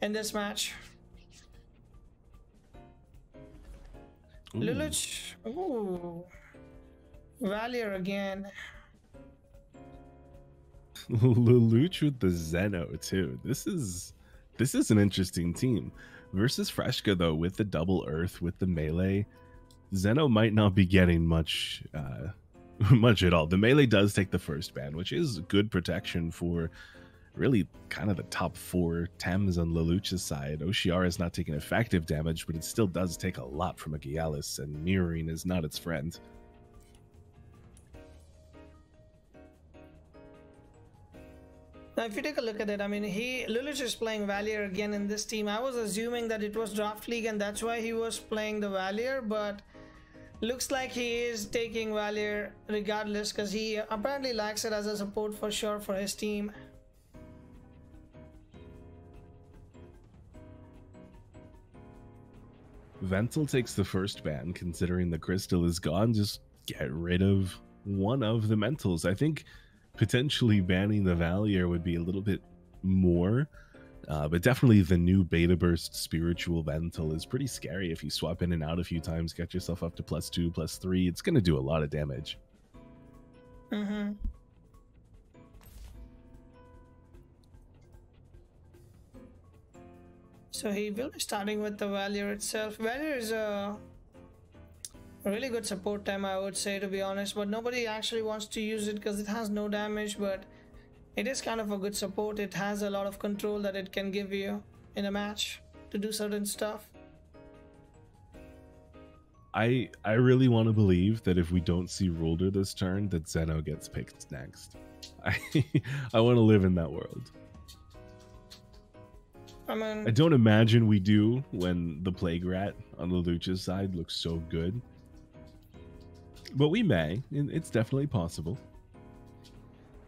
in this match. Ooh. Lelouch, ooh, Valier again. Lelouch with the Zeno too. This is an interesting team. Versus Freshca though, with the double earth, with the melee, Zeno might not be getting much much at all. The melee does take the first ban, which is good protection for really kind of the top 4 Tems on Lelouch's side. 𝗧𝗲𝗺 is not taking effective damage, but it still does take a lot from a 𝗬𝗬𝗧, and mirroring is not its friend. Now, if you take a look at it, I mean, Lelouch is playing Valier again in this team. I was assuming that it was Draft League and that's why he was playing the Valier, but looks like he is taking Valier regardless, because he apparently likes it as a support for sure for his team. 𝗬𝗀𝗇l takes the first ban, considering the crystal is gone. Just get rid of one of the mentals. I think potentially banning the Valier would be a little bit more, but definitely the new beta burst spiritual 𝗬𝗀𝗇l is pretty scary. If you swap in and out a few times, get yourself up to +2, +3, it's going to do a lot of damage. So he will be starting with the Valier itself. Valier is a really good support time, I would say, to be honest, but nobody actually wants to use it because it has no damage, but it is kind of a good support. It has a lot of control that it can give you in a match to do certain stuff. I really want to believe that if we don't see Rulder this turn, that Zeno gets picked next. I want to live in that world. I mean, I don't imagine we do when the Plague Rat on Lelouch's side looks so good. But we may. It's definitely possible.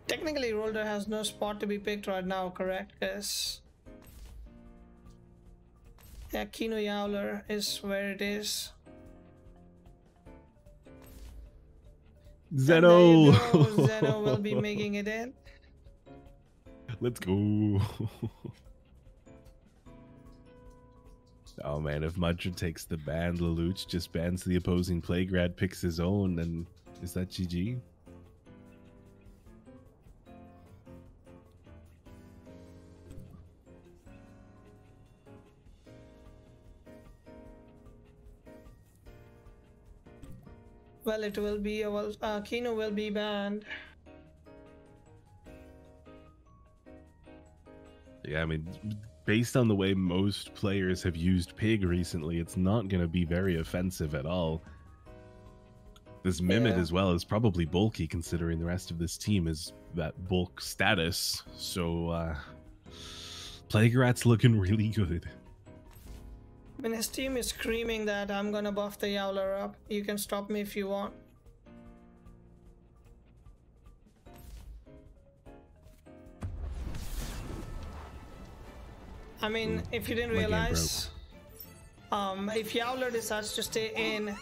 Technically, Rulder has no spot to be picked right now, correct? Because yeah, 𝗂𝗫𝗄𝗧 is where it is. Zeno! Zeno will be making it in. Let's go. Oh man, if Mudra takes the ban, Lelouch just bans the opposing Plague Rat, picks his own, and is that GG? Well, it will be, 𝗂𝗫𝗄𝗧 will be banned. Yeah, I mean, based on the way most players have used Pig recently, it's not going to be very offensive at all. This 𝗵𝗵𝗶 as well is probably bulky, considering the rest of this team is that bulk status. So, Plague Rat's looking really good. I mean, his team is screaming that I'm gonna buff the 𝗬𝗧𝗺 up. You can stop me if you want. I mean, if you didn't realize, if 𝗬𝗺𝗺 decides to stay in,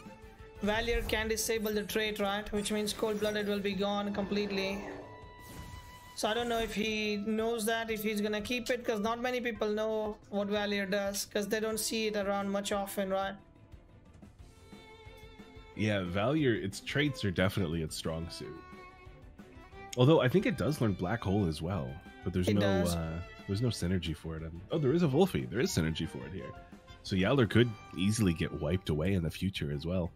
Valier can disable the trait, right? Which means Cold-Blooded will be gone completely. So I don't know if he knows that, if he's gonna keep it, because not many people know what Valier does, because they don't see it around much often, right? Yeah, Valier, its traits are definitely its strong suit. Although I think it does learn Black Hole as well, but there's no synergy for it. Oh, there is a 𝗂𝗏𝗺. There is synergy for it here. So 𝗬𝗺𝗺 could easily get wiped away in the future as well.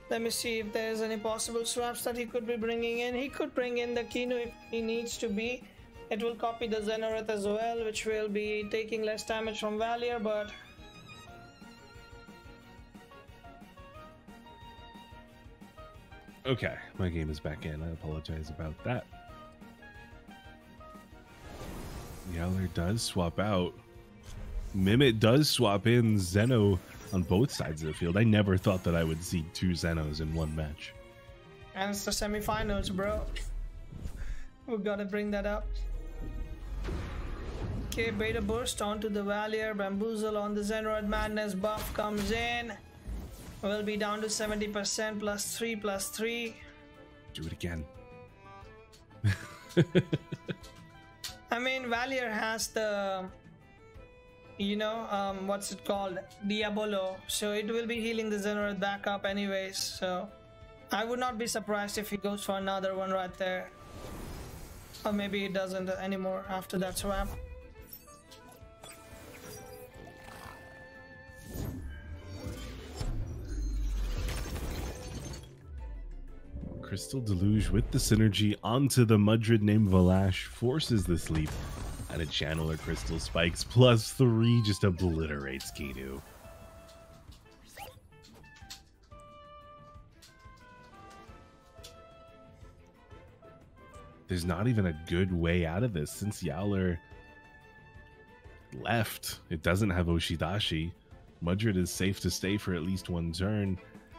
Let me see if there's any possible swaps that he could be bringing in. He could bring in the 𝗂𝗫𝗄𝗧 if he needs to be. It will copy the Xenoreth as well, which will be taking less damage from Valier, but okay, my game is back in. I apologize about that. 𝗬𝗺𝗺 does swap out. 𝗵𝗵𝗶 does swap in Zeno on both sides of the field. I never thought that I would see 2 Zenos in one match. and it's the semifinals, bro. We gotta bring that up. Okay, Beta Burst onto the Valier. Bamboozle on the Zenroid. Madness buff comes in. We'll be down to 70% +3/+3. Do it again. I mean, Valier has the, you know, what's it called? Diabolo. So it will be healing the Zenroid back up anyways. So I would not be surprised if he goes for another one right there. Or maybe he doesn't anymore after that swap. Crystal Deluge with the synergy onto the Mudrid named Valash, forces the sleep, and a Channeler Crystal Spikes +3 just obliterates Kidu. There's not even a good way out of this since Yowler left. It doesn't have Oshidashi. Mudrid is safe to stay for at least one turn.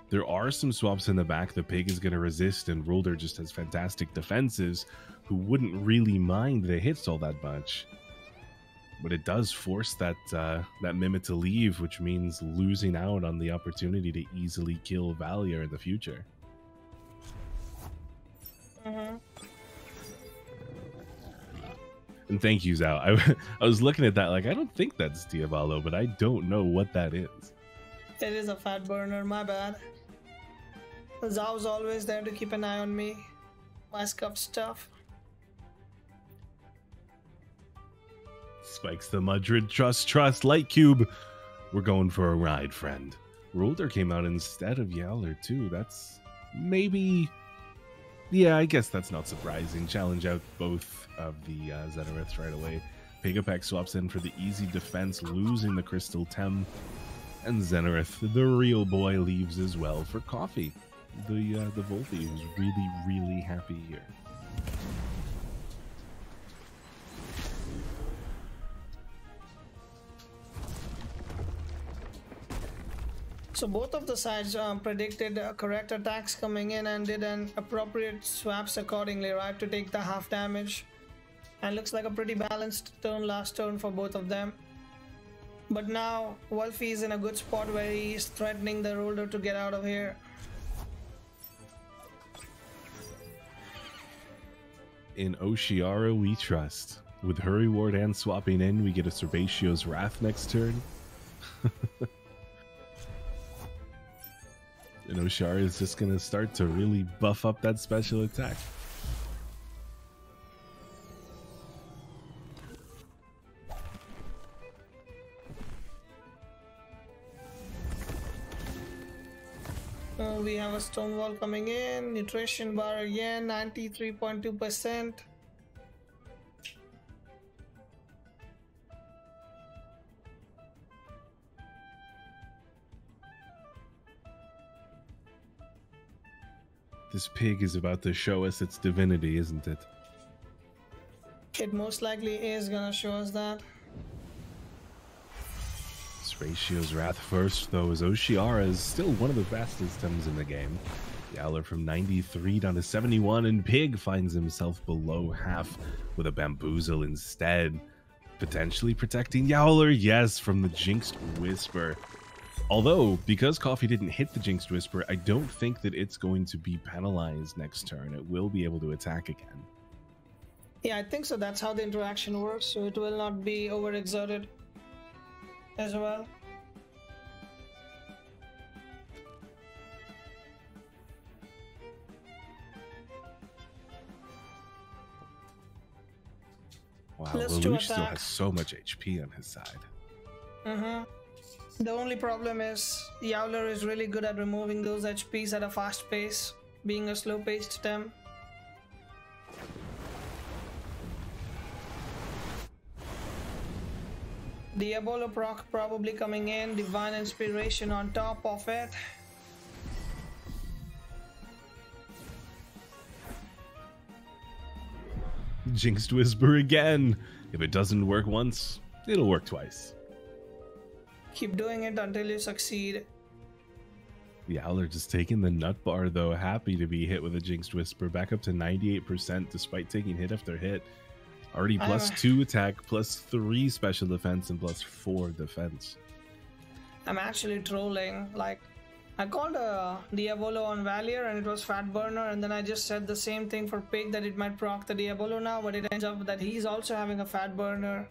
There are some swaps in the back the Pig is going to resist, and Rolder just has fantastic defenses who wouldn't really mind the hits all that much. But it does force that Mimic to leave, which means losing out on the opportunity to easily kill Valier in the future. And thank you, Zao. I was looking at that like, I don't think that's Diavolo, but I don't know what that is. It is a fat burner, my bad. Zao's always there to keep an eye on me. My scuff stuff. Spikes the Mudrid. Trust. Light Cube. We're going for a ride, friend. Rolder came out instead of Yowler, too. That's maybe... Yeah, I guess that's not surprising. Challenge out both of the Zeniths right away. Pigapek swaps in for the easy defense, losing the Crystal Tem. And Zenith, the real boy, leaves as well for Coffee. The Volthy, who's really happy here. So both of the sides predicted correct attacks coming in and did an appropriate swaps accordingly, right, to take the half damage. And looks like a pretty balanced turn last turn for both of them. But now Wolfie is in a good spot where he is threatening the Rolder to get out of here. In Oshiara we trust. With Hurry Ward and swapping in, we get a Cerbatio's Wrath next turn. And Oshiara is just going to start to really buff up that special attack. We have a Stonewall coming in. Nutrition bar again, 93.2%. This pig is about to show us its divinity, isn't it? It most likely is gonna show us that. Ratio's Wrath first, though, as Oshiara is still one of the fastest Tems in the game. Yowler from 93 down to 71, and Pig finds himself below half with a Bamboozle instead. Potentially protecting Yowler, yes, from the Jinxed Whisper. Although, because Coffee didn't hit the Jinxed Whisper, I don't think that it's going to be penalized next turn. It will be able to attack again. Yeah, I think so. That's how the interaction works, so it will not be overexerted as well. Wow, Lelouch still has so much HP on his side. The only problem is Yowler is really good at removing those HPs at a fast pace, being a slow-paced Tem. Diabolo proc probably coming in, Divine Inspiration on top of it. Jinxed Whisper again. If it doesn't work once, it'll work twice. Keep doing it until you succeed. Yowler just taking the nut bar, though, happy to be hit with a Jinxed Whisper, back up to 98% despite taking hit after hit. Already +2 attack, +3 special defense, and +4 defense. I'm actually trolling. Like, I called a Diabolo on Valier and it was Fat Burner, and then I just said the same thing for Pig that it might proc the Diabolo now, but it ends up that he's also having a Fat Burner.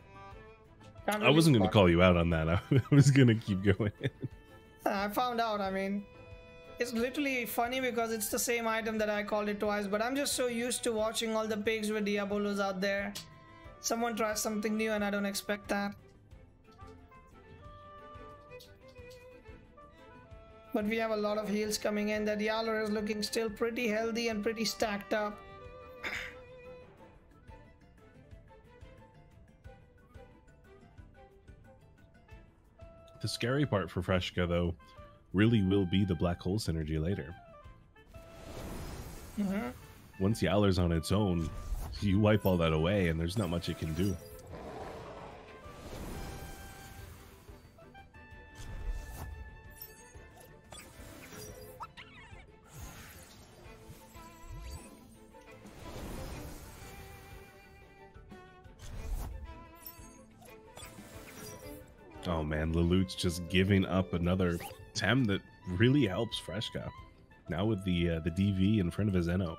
Really I wasn't going to call you out on that. I was going to keep going. I found out, I mean, it's literally funny because it's the same item that I called it twice, but I'm just so used to watching all the pigs with Diabolos out there. Someone tries something new and I don't expect that. But we have a lot of heals coming in. That Yowler is looking still pretty healthy and pretty stacked up. The scary part for Freshca, though, really will be the black hole synergy later. Once Yowler's on its own, you wipe all that away and there's not much it can do. Oh man, Lelouch just giving up another Tem that really helps Freshca. Now with the DV in front of his Zeno.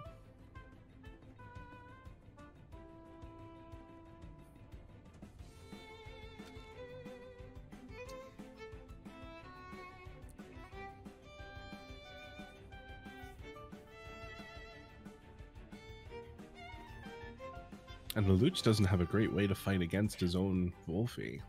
And Lelouch doesn't have a great way to fight against his own 𝗂𝗶𝗴.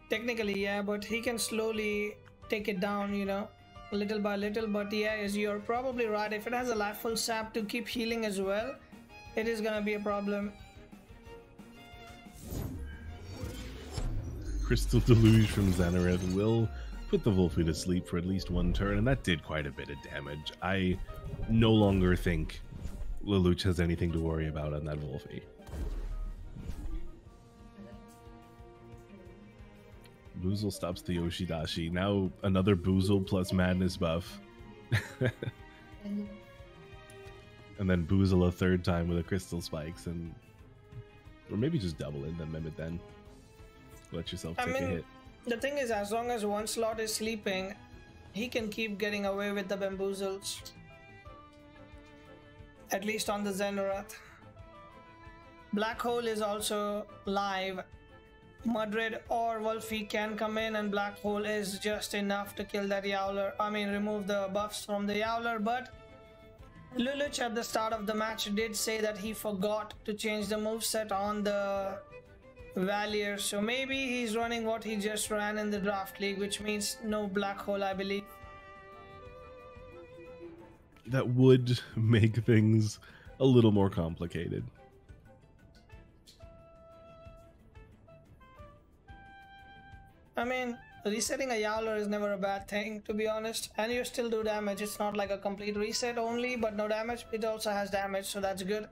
Technically, yeah, but he can slowly take it down, you know, little by little. But yeah, as you're probably right, if it has a life full sap to keep healing as well, it is gonna be a problem. Crystal Deluge from Xanareth will put the 𝗂𝗶𝗴 to sleep for at least one turn, and that did quite a bit of damage. I no longer think Lelouch has anything to worry about on that 𝗂𝗶𝗴. Boozle stops the Yoshidashi. Now another Boozle plus Madness buff. And then Boozle a third time with a Crystal Spikes, and or maybe just double it, then Mimic then. Let yourself take a hit. The thing is, as long as one slot is sleeping, he can keep getting away with the bamboozles. At least on the Xanareth. Black Hole is also live. Mudred or Wolfie can come in, and Black Hole is just enough to kill that Yowler. I mean, remove the buffs from the Yowler, but Lelouch at the start of the match did say that he forgot to change the moveset on the Valier, so maybe he's running what he just ran in the draft league, which means no Black Hole, I believe. That would make things a little more complicated. I mean, resetting a Yowler is never a bad thing, to be honest, and you still do damage. It's not like a complete reset only, but no damage. It also has damage, so that's good.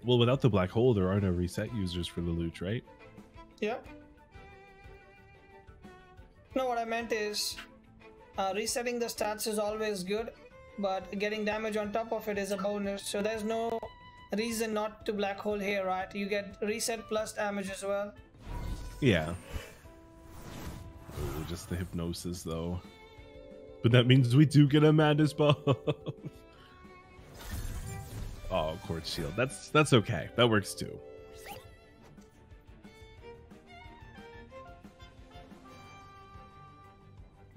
Well, without the Black Hole, there are no reset users for Lelouch, right? Yep. No, what I meant is resetting the stats is always good, but getting damage on top of it is a bonus, so there's no reason not to Black Hole here, right? You get reset plus damage as well. Yeah. Oh, just the hypnosis though. But that means we do get a Madness buff. Oh, Quartz Shield. That's okay. That works too.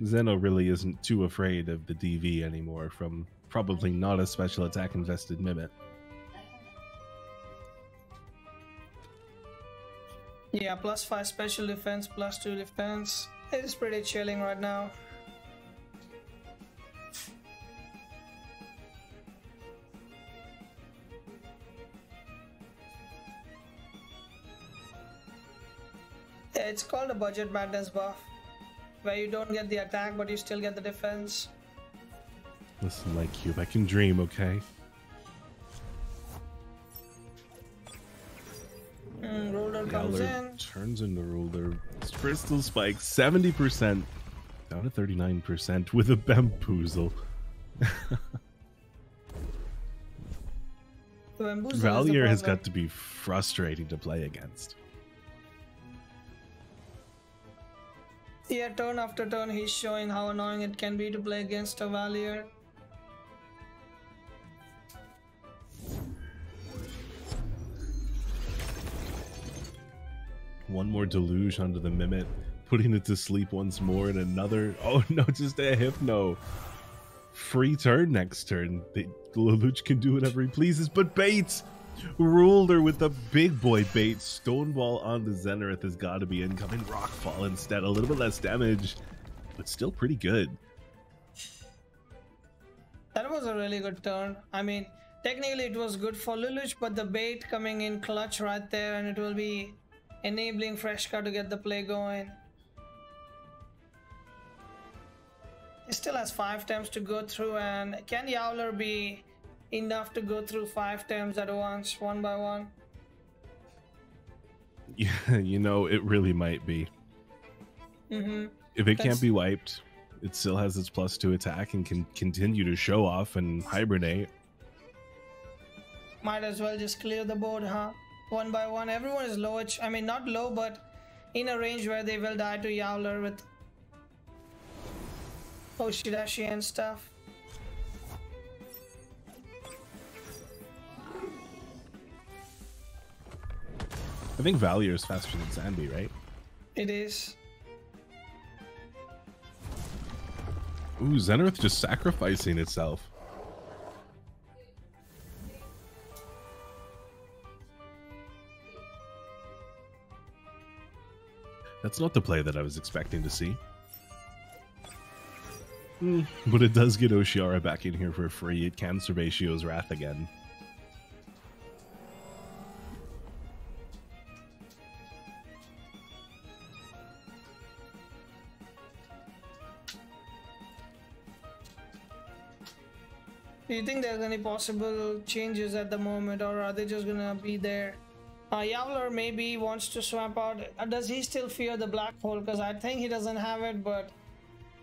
Zeno really isn't too afraid of the DV anymore from probably not a special attack invested Mimic. Yeah, +5 special defense, +2 defense. It is pretty chilling right now. Yeah, it's called a budget madness buff, where you don't get the attack but you still get the defense. Listen, like Cube, I can dream, okay? Roller Yowler comes in. Turns into Ruler. Crystal Spike, 70%. Down to 39% with a Bamboozle. Valier has got to be frustrating to play against. Yeah, turn after turn he's showing how annoying it can be to play against a Valier. One more Deluge onto the Mimit, putting it to sleep once more, and another. Oh no, just a Hypno. Free turn next turn. Lelouch can do whatever he pleases, but Bates ruled her with the big boy bait. Stonewall on the Zenith has got to be incoming. Rockfall instead, a little bit less damage, but still pretty good. That was a really good turn. I mean, technically it was good for Lelouch, but the bait coming in clutch right there, and it will be enabling Freshca to get the play going. He still has 5 Temps to go through, and can Yowler be enough to go through 5 Temps at once, one by one? Yeah, you know, it really might be. If it can't be wiped, it still has its +2 attack and can continue to show off and hibernate. Might as well just clear the board, huh? One by one. Everyone is low. I mean, not low, but in a range where they will die to Yowler with Oshidashi and stuff. I think Valier is faster than Zanby, right? It is. Ooh, Zenith just sacrificing itself. That's not the play that I was expecting to see. But it does get Oshiara back in here for free. It can 𝗬𝗪𝗇𝗀𝗄𝗧 Wrath again. Do you think there's any possible changes at the moment, or are they just gonna be there? Yowler maybe wants to swap out. Does he still fear the black hole? Because I think he doesn't have it, but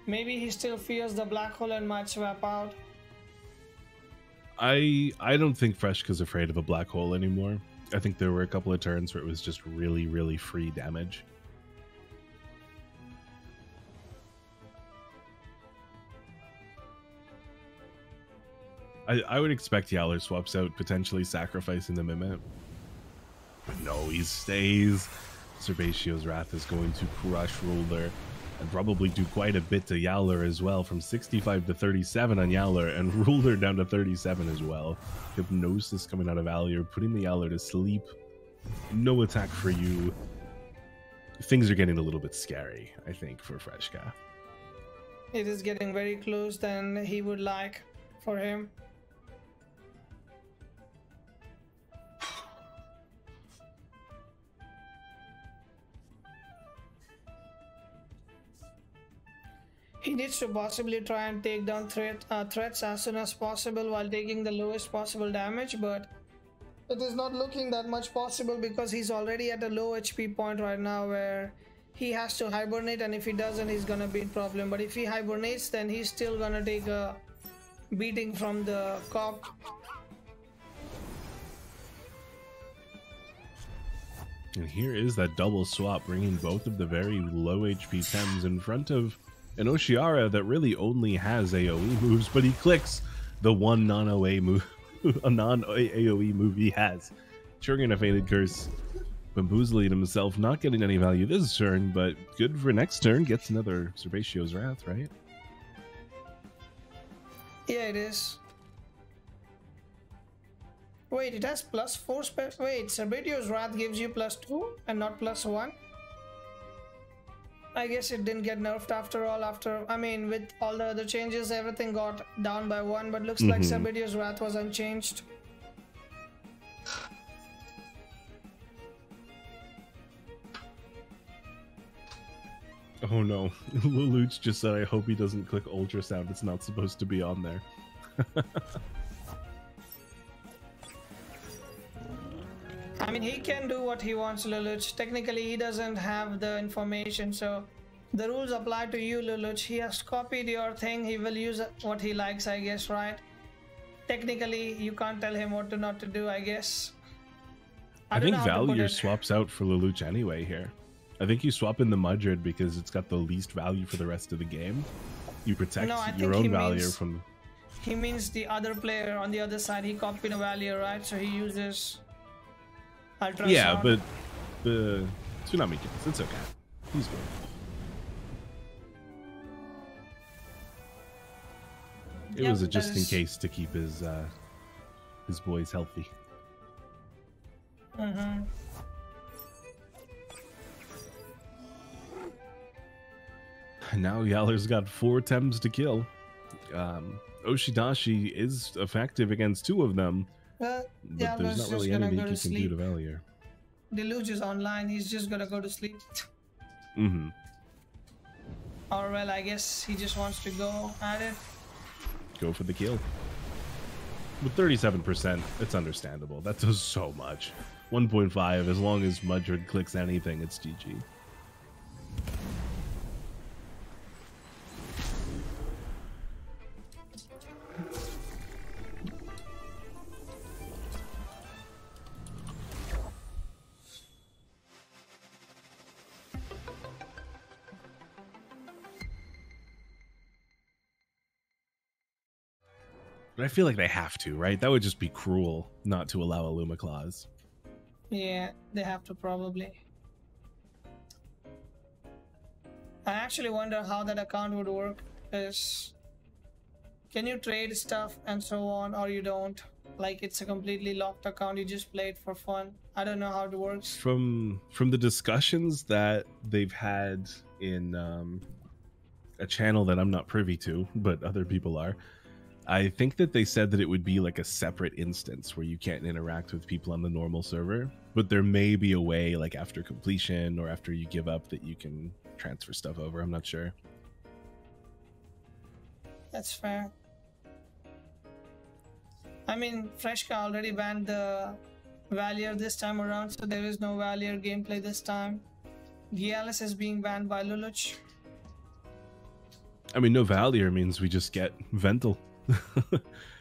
maybe he still fears the black hole and might swap out. I don't think Freshca's afraid of a black hole anymore. I think there were a couple of turns where it was just really, really free damage. I would expect Yowler swaps out, potentially sacrificing the Mimit. But no, he stays. 𝗬𝗪𝗇𝗀𝗄𝗧 Wrath is going to crush Ruler and probably do quite a bit to Yowler as well, from 65 to 37 on Yowler, and Ruler down to 37 as well. Hypnosis coming out of Valier, putting the Yowler to sleep. No attack for you. Things are getting a little bit scary, I think, for Freshca. It is getting very close than he would like for him. He needs to possibly try and take down threats as soon as possible while taking the lowest possible damage, but it is not looking that much possible because he's already at a low HP point right now where he has to hibernate, and if he doesn't, he's gonna be in problem. But if he hibernates, then he's still gonna take a beating from the cop. And here is that double swap, bringing both of the very low HP Tems in front of an Oshiara that really only has AoE moves, but he clicks the one non-AoE move, a non-AoE move he has, triggering a Fated Curse. Bamboozling himself, not getting any value this turn, but good for next turn. Gets another 𝗬𝗪𝗇𝗀𝗄𝗧 Wrath, right? Yeah, it is. Wait, it has +4 spec. Wait, 𝗬𝗪𝗇𝗀𝗄𝗧 Wrath gives you +2 and not +1? I guess it didn't get nerfed after all. I mean, with all the other changes, everything got down by 1, but looks like 𝗬𝗪𝗇𝗀𝗄𝗧 Wrath was unchanged. Oh no, Lelouch just said, I hope he doesn't click ultrasound. It's not supposed to be on there. I I mean, he can do what he wants, Lelouch. Technically, he doesn't have the information, so the rules apply to you, Lelouch. He has copied your thing. He will use what he likes, I guess, right? Technically, you can't tell him what to not to do, I guess. I think Valure swaps out for Lelouch anyway here. I think you swap in the Mudred because it's got the least value for the rest of the game. You protect your own Valure from... He means the other player on the other side. He copied a Valure, right? So he uses Ultrasound. Yeah, but the Tsunami kills. It's okay. He's good. It was a just in case to keep his boys healthy. Mm-hmm. Now Yaller's got 4 Tems to kill. Oshidashi is effective against 2 of them, but there's not really anything you can do to Valure. Deluge is online. He's just gonna go to sleep. Mm-hmm. Or well, I guess he just wants to go at it. Go for the kill. With 37%, it's understandable. That does so much. 1.5, as long as Mudred clicks anything, it's GG. But I feel like they have to, right? That would just be cruel not to allow a Luma clause. Yeah, they have to probably. I actually wonder how that account would work. Can you trade stuff and so on, or you don't? Like it's a completely locked account, you just play it for fun. I don't know how it works. From the discussions that they've had in a channel that I'm not privy to, but other people are, I think that they said that it would be like a separate instance where you can't interact with people on the normal server, but there may be a way, like after completion or after you give up, that you can transfer stuff over. I'm not sure. That's fair. I mean, Freshca already banned the Valure this time around, so there is no Valure gameplay this time. Gialis is being banned by Lelouch. I mean, no Valure means we just get Vental.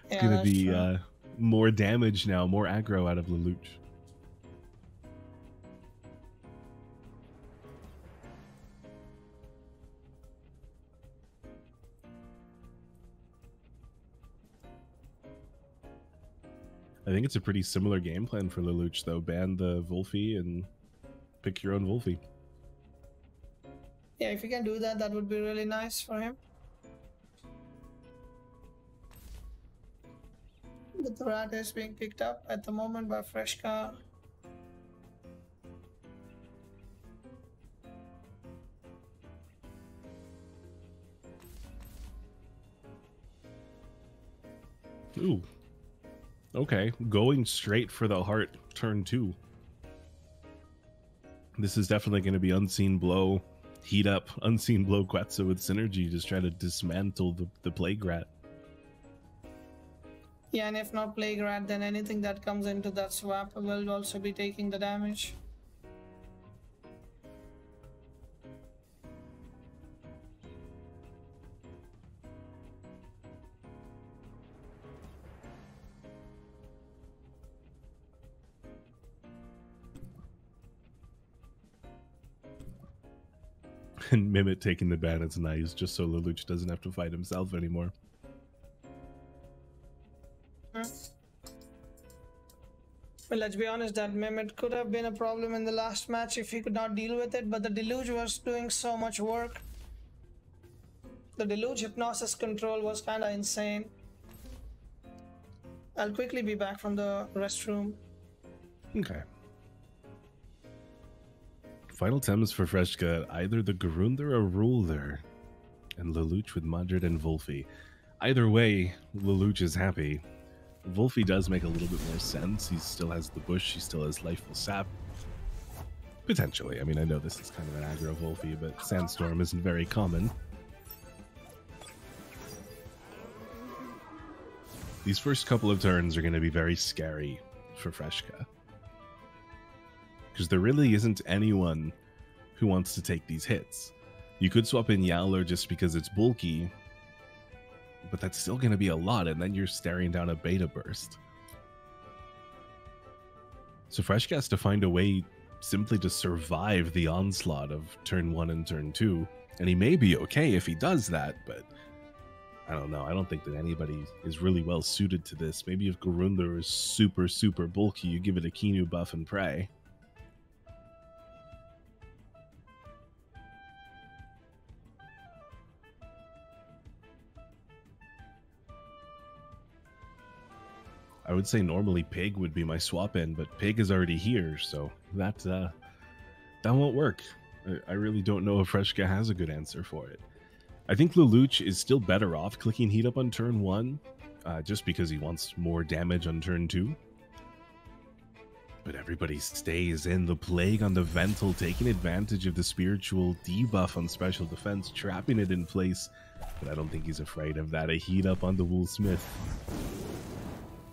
It's gonna be more damage now, more aggro out of Lelouch. I think it's a pretty similar game plan for Lelouch, though. Ban the 𝗬𝗏 and pick your own 𝗬𝗏. Yeah, if you can do that, that would be really nice for him. The threat is being picked up at the moment by Freshca. Ooh. Okay, going straight for the heart, turn 2. This is definitely going to be Unseen Blow, heat up, Unseen Blow 𝗧𝗄 with synergy, just try to dismantle the Plague Rat. Yeah, and if not Plague Rat, then anything that comes into that swap will also be taking the damage. And 𝗵𝗵 taking the ban is nice, just so Lelouch doesn't have to fight himself anymore. Well, let's be honest, that 𝗵𝗵 could have been a problem in the last match if he could not deal with it, but the Deluge was doing so much work. The Deluge hypnosis control was kind of insane. I'll quickly be back from the restroom. Okay. Final Tems for Freshca, either the Garundar or Ruler, and Lelouch with Mudred and 𝗬𝗏. Either way, Lelouch is happy. 𝗬𝗏 does make a little bit more sense. He still has the bush, he still has Lifeful Sap. Potentially. I mean, I know this is kind of an aggro 𝗬𝗏, but Sandstorm isn't very common. These first couple of turns are going to be very scary for Freshca. because there really isn't anyone who wants to take these hits. You could swap in Yowler just because it's bulky, but that's still going to be a lot, and then you're staring down a beta burst. So Freshca has to find a way simply to survive the onslaught of turn 1 and turn 2, and he may be okay if he does that, but I don't know. I don't think that anybody is really well suited to this. Maybe if Garunder is super, super bulky, you give it a Kinu buff and pray. I would say normally Pig would be my swap in, but Pig is already here, so that won't work. I really don't know if Freshca has a good answer for it. I think Lelouch is still better off clicking Heat Up on turn 1, just because he wants more damage on turn 2. But everybody stays in. The Plague on the Vental, taking advantage of the spiritual debuff on special defense, trapping it in place. But I don't think he's afraid of that. A Heat Up on the 𝗬𝗏𝗏.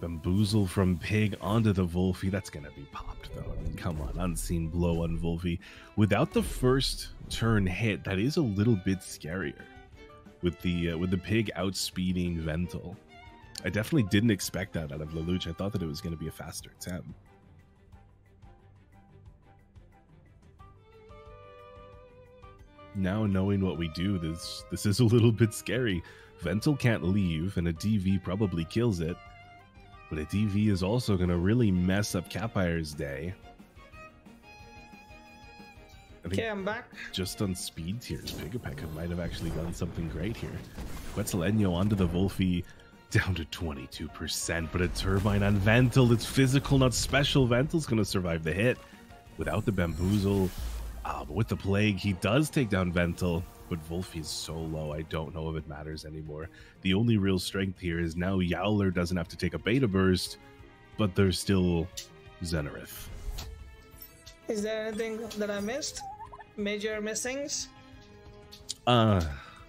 Bamboozle from Pig onto the 𝗬𝗏𝗏. That's going to be popped, though. I mean, come on. Unseen Blow on 𝗬𝗏𝗏. Without the first turn hit, that is a little bit scarier. With the Pig outspeeding Vental. I definitely didn't expect that out of Lelouch. I thought that it was going to be a faster Tem. Now knowing what we do, this is a little bit scary. Vental can't leave, and a DV probably kills it. But a DV is also going to really mess up 𝗂𝗶𝗆's day. Okay, I'm back. Just on speed tiers, 𝗂𝗶𝗆 might have actually done something great here. 𝗬𝗏𝗺 onto the 𝗬𝗏𝗏, down to 22%, but a Turbine on Vental. It's physical, not special. Vental's going to survive the hit without the Bamboozle. But with the Plague, he does take down Vental, but 𝗬𝗏𝗏 is so low, I don't know if it matters anymore. The only real strength here is now Yowler doesn't have to take a beta burst, but there's still Xenareth. Is there anything that I missed? Major missings? The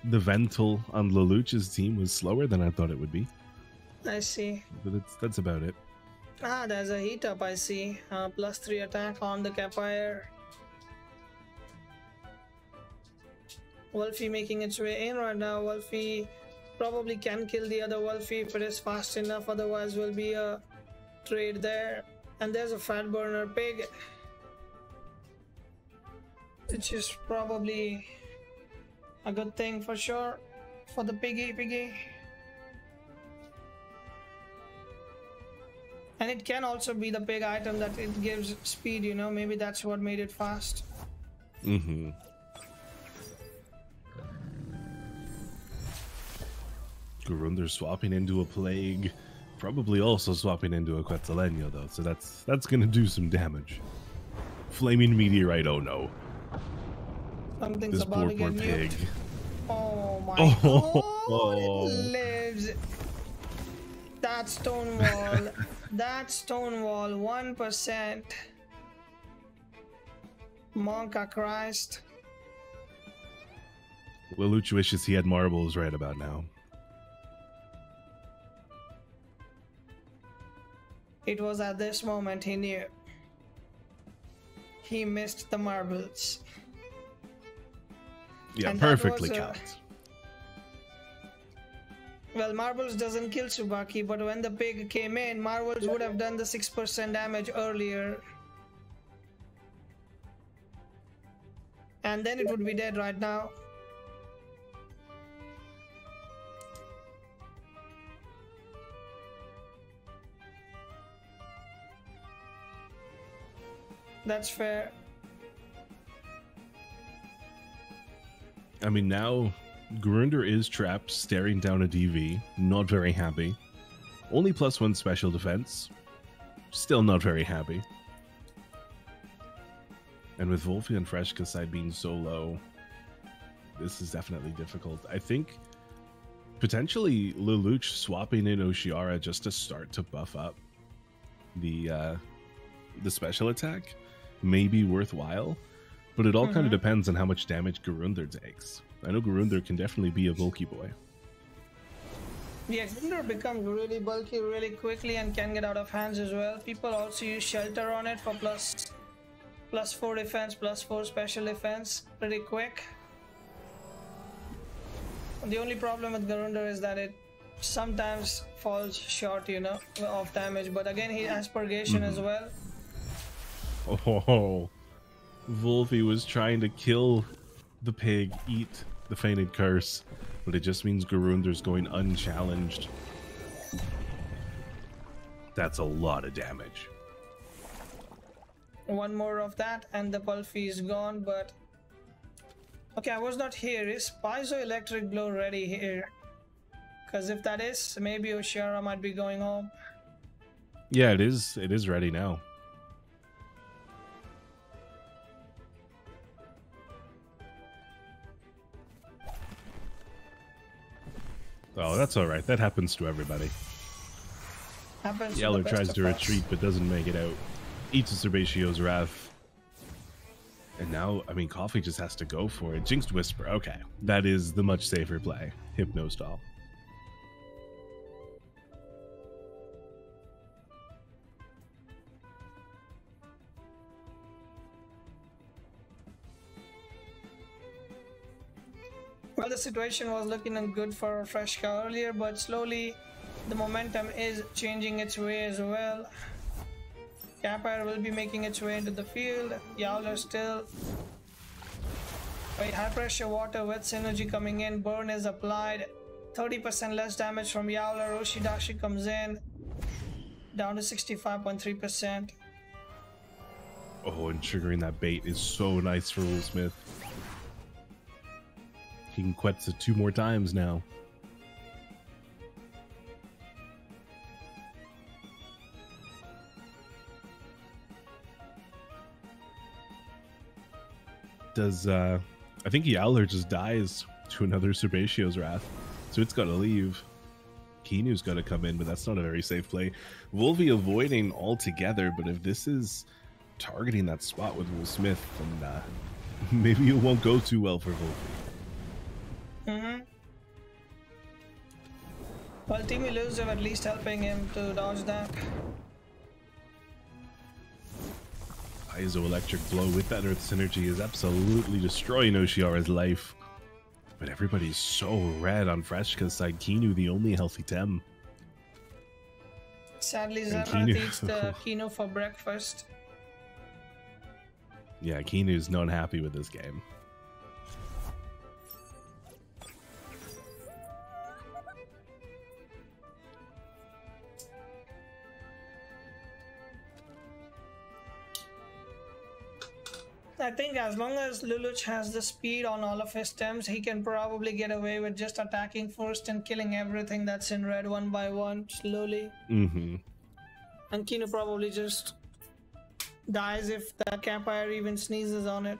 Vental on Lelouch's team was slower than I thought it would be. I see. But that's about it. There's a Heat Up, I see. +3 attack on the 𝗂𝗶𝗆. 𝗬𝗏𝗏 making its way in right now. 𝗬𝗏𝗏 probably can kill the other 𝗬𝗏𝗏 if it is fast enough, otherwise will be a trade there. And there's a Fat Burner Pig, which is probably a good thing for sure for the 𝗶𝗶𝗏𝗶𝗶𝗏. And it can also be the Pig item that it gives speed, you know, maybe that's what made it fast. Mm-hmm. Garunder swapping into a Plague, probably also swapping into a 𝗬𝗏𝗺 though, so that's gonna do some damage. Flaming Meteorite, oh no. Something's This about to poor get Pig. nuked. Oh my Oh. god, it lives. That Stonewall, that Stonewall, 1%. Monka Christ. Lelouch wishes he had marbles right about now. It was at this moment he knew. He missed the marbles. Yeah, And perfectly that was, counts. Well, marbles doesn't kill Tsubaki, but when the Pig came in, marbles would have done the 6% damage earlier. And then it would be dead right now. That's fair. I mean, now Garunder is trapped, staring down a DV, not very happy. Only +1 special defense, still not very happy. And with 𝗬𝗏𝗏 and Freshca side being so low, this is definitely difficult. I think potentially Lelouch swapping in Oshiara just to start to buff up the special attack may be worthwhile, but it all kind of depends on how much damage Garunder takes. I know Garunder can definitely be a bulky boy. Yeah, Garunder becomes really bulky really quickly and can get out of hands as well. People also use Shelter on it for plus +4 defense, +4 special defense, pretty quick. The only problem with Garunder is that it sometimes falls short, you know, of damage. But again, he has purgation as well. Oh, 𝗏𝗶𝗴 was trying to kill the pig, eat the fainted curse, but it just means Garunder's going unchallenged. That's a lot of damage. One more of that and the Pulphy is gone. But okay, I was not here. Is Piezoelectric Blow ready here? Because if that is, maybe 𝗧𝗲𝗺 might be going home. Yeah, it is. It is ready now. Oh, that's all right. That happens to everybody. Yeller tries to retreat but doesn't make it out. Eats a 𝗬𝗍𝗍 Wrath. And now, I mean, Coffee just has to go for it. Jinxed Whisper. Okay. That is the much safer play. Hypno-Stall. Well, the situation was looking good for Freshca earlier, but slowly the momentum is changing its way as well. 𝗂𝗶𝗆 will be making its way into the field. Yowler still. Wait, high pressure water with synergy coming in. Burn is applied. 30% less damage from Yowler. Ushida comes in. Down to 65.3%. Oh, and triggering that bait is so nice for 𝗏𝗏smith. He can 𝗬𝗀𝗃 it 2 more times now. Does I think Yowler just dies to another 𝗬𝗍𝗍's Wrath, so it's got to leave. Kinu's got to come in, but that's not a very safe play. 𝗏𝗏 avoiding altogether, but if this is targeting that spot with 𝗏smith, then maybe it won't go too well for 𝗏𝗏. Well, Team Elusive at least helping him to dodge that. Piezoelectric Blow with that Earth Synergy is absolutely destroying 𝗧𝗲𝗺's life. But everybody's so red on Freshca's side. Kinu, the only healthy Tem. Sadly, Zenrath eats the Kinu for breakfast. Yeah, Kinu's not happy with this game. I think as long as Lelouch has the speed on all of his Tems, he can probably get away with just attacking first and killing everything that's in red one by one, slowly. And Kinu probably just dies if the 𝗂𝗶𝗆 even sneezes on it.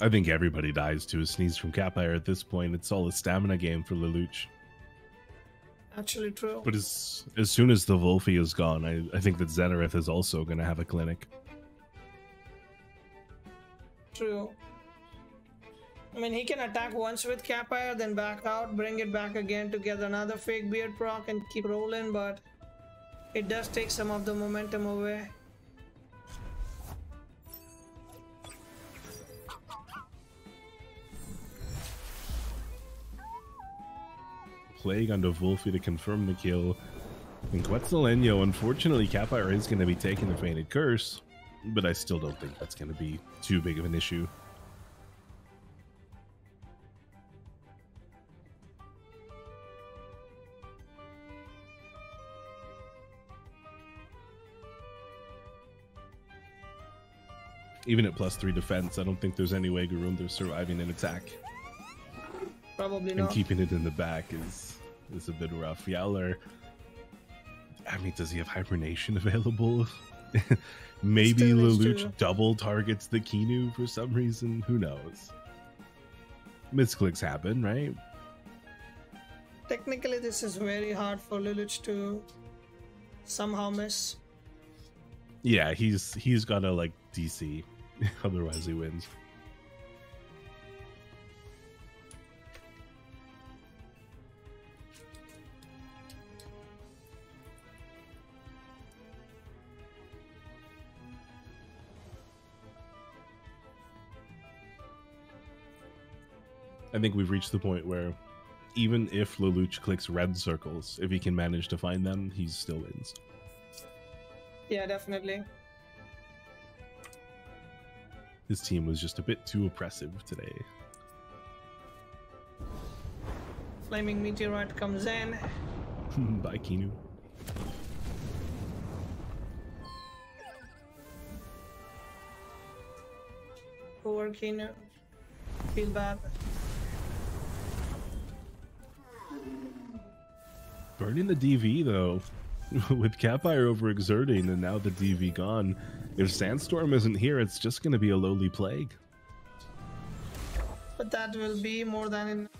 I think everybody dies to a sneeze from 𝗂𝗶𝗆 at this point. It's all a stamina game for Lelouch. Actually true. But as soon as the 𝗏𝗏 is gone, I think that Zenrath is also going to have a clinic. True. I mean, he can attack once with 𝗂𝗶𝗆, then back out, bring it back again to get another fake beard proc and keep rolling, but it does take some of the momentum away. Plague onto 𝗏𝗏 to confirm the kill. And Quetzalcoatl, unfortunately, 𝗂𝗶𝗆 is going to be taking the Fainted Curse, but I still don't think that's going to be too big of an issue. Even at +3 defense, I don't think there's any way Garunder's surviving an attack. Probably And not. keeping it in the back is a bit rough. Yowler, I mean, does he have hibernation available? Maybe Still is Lelouch true. double targets the Kinu for some reason. Who knows? Misclicks happen, right? Technically, this is very hard for Lelouch to somehow miss. Yeah, he's gotta like DC, otherwise he wins. I think we've reached the point where even if Lelouch clicks red circles, if he can manage to find them, he still wins. Yeah, definitely. His team was just a bit too oppressive today. Flaming meteorite comes in. Bye, Kinu. Poor Kinu. Feel bad. Burning the DV though, with Capire overexerting and now the DV gone. If Sandstorm isn't here, it's just going to be a lowly plague. But that will be more than enough.